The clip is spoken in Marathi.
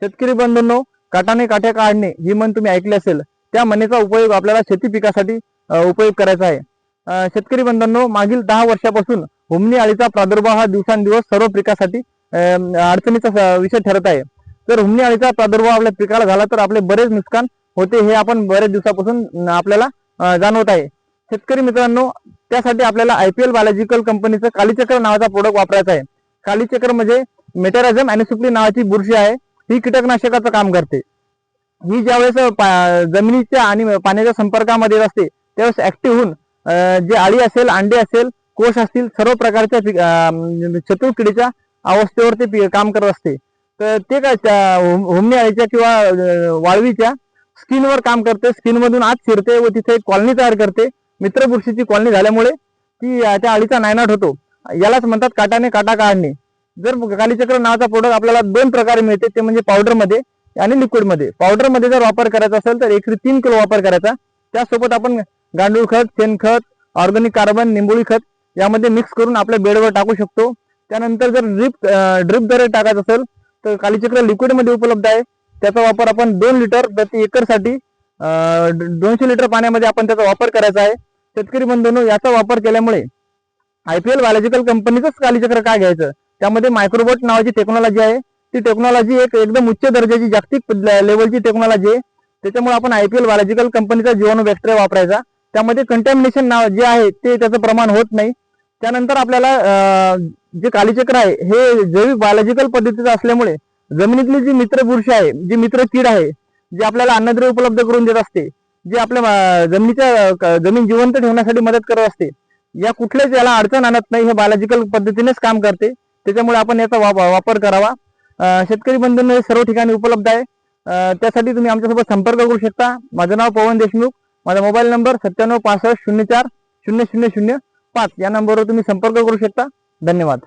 शेतकरी बंधूंनो, काटाने काठ्या काढणे ही म्हण तुम्ही ऐकली असेल. त्या म्हणीचा उपयोग आपल्याला शेती पिकासाठी उपयोग करायचा आहे. शेतकरी बंधूंनो, मागील 10 वर्षापासून हुमणी अळीचा प्रादुर्भाव हा दिवसांदिवस सर्व पिकासाठी अडचणीचा विषय ठरत आहे. जर हुमणी अळीचा प्रादुर्भाव आपल्या पिकाला झाला तर आपले बरेच नुकसान होते, हे आपण बरेच दिवसापासून आपल्याला जाणवत आहे. शेतकरी मित्रांनो, त्यासाठी आपल्याला IPL बायोलॉजिकल कंपनीचं कालीचक्र नावाचा प्रोडक्ट वापरायचा आहे. कालीचक्र म्हणजे मेटॅरायझम एनिसोप्ली नावाची बुरशी आहे. ही कीटकनाशकाचं काम करते. ही ज्यावेळेस जमिनीच्या आणि पाण्याच्या संपर्कामध्ये असते त्यावेळेस ऍक्टिव्ह होऊन जे अळी असेल, अंडे असेल, कोश असतील, सर्व प्रकारच्या शत्रू किडीच्या अवस्थेवर ते काम करत असते. तर ते काय हुमणी अळीच्या किंवा वाळवीच्या स्किनवर काम करते. स्किनमधून आत शिरते व तिथे एक कॉलनी तयार करते. मित्रबुरशीची कॉलनी झाल्यामुळे ती त्या अळीचा नायनाट होतो. यालाच म्हणतात काटाने काटा काढणे. जर कालीचक्र नावाचा प्रोडक्ट आपल्याला 2 प्रकारे मिळते, ते म्हणजे पावडर मध्ये आणि लिक्विड मध्ये. पावडर मध्ये जर वापर करायचा असेल तर एकरी 3 किलो वापर करायचा. त्यासोबत आपण गांडूळ खत, शेणखत, ऑर्गॅनिक कार्बन, निंबोळी खत यामध्ये मिक्स करून आपल्या बेडवर टाकू शकतो. त्यानंतर जर ड्रिप द्वारे टाकायचं असेल तर कालीचक्र लिक्विड मध्ये उपलब्ध आहे. त्याचा वापर आपण 2 लिटर प्रति एकर साठी 200 लिटर पाण्यामध्ये आपण त्याचा वापर करायचा आहे. शेतकरी बंधूंनो, याचा वापर केल्यामुळे IPL बायोलॉजिकल कंपनीचंच कालीचक्र काय घ्यायचं, त्यामध्ये मायक्रोबोट नावाची टेक्नॉलॉजी आहे. ती टेक्नॉलॉजी एकदम उच्च दर्जाची जागतिक लेवलची टेक्नॉलॉजी आहे. त्याच्यामुळे आपण IPL बायोलॉजिकल कंपनीचा जीवाणू बॅक्टेरिया वापरायचा. त्यामध्ये कंटॅमिनेशन नाव जे आहे ते त्याचं प्रमाण होत नाही. त्यानंतर आपल्याला जे कालीचक्र आहे हे जैविक बायोलॉजिकल पद्धतीचं असल्यामुळे जमिनीतली जी मित्र बुरशी आहे, जी मित्र कीड आहे, जे आपल्याला अन्नद्रव्य उपलब्ध करून देत असते, जे आपल्या जमीन जिवंत ठेवण्यासाठी मदत करत असते, या कुठल्याच याला अडचण आणत नाही. हे बायोलॉजिकल पद्धतीनेच काम करते. त्याच्यामुळे आपण याचा वापर करावा. शेतकरी बंधूंनो, हे सर्व ठिकाणी उपलब्ध आहे. त्यासाठी तुम्ही आमच्यासोबत संपर्क करू शकता. माझं नाव पवन देशमुख. माझा मोबाईल नंबर 9765 04 0005 या नंबरवर तुम्ही संपर्क करू शकता. धन्यवाद.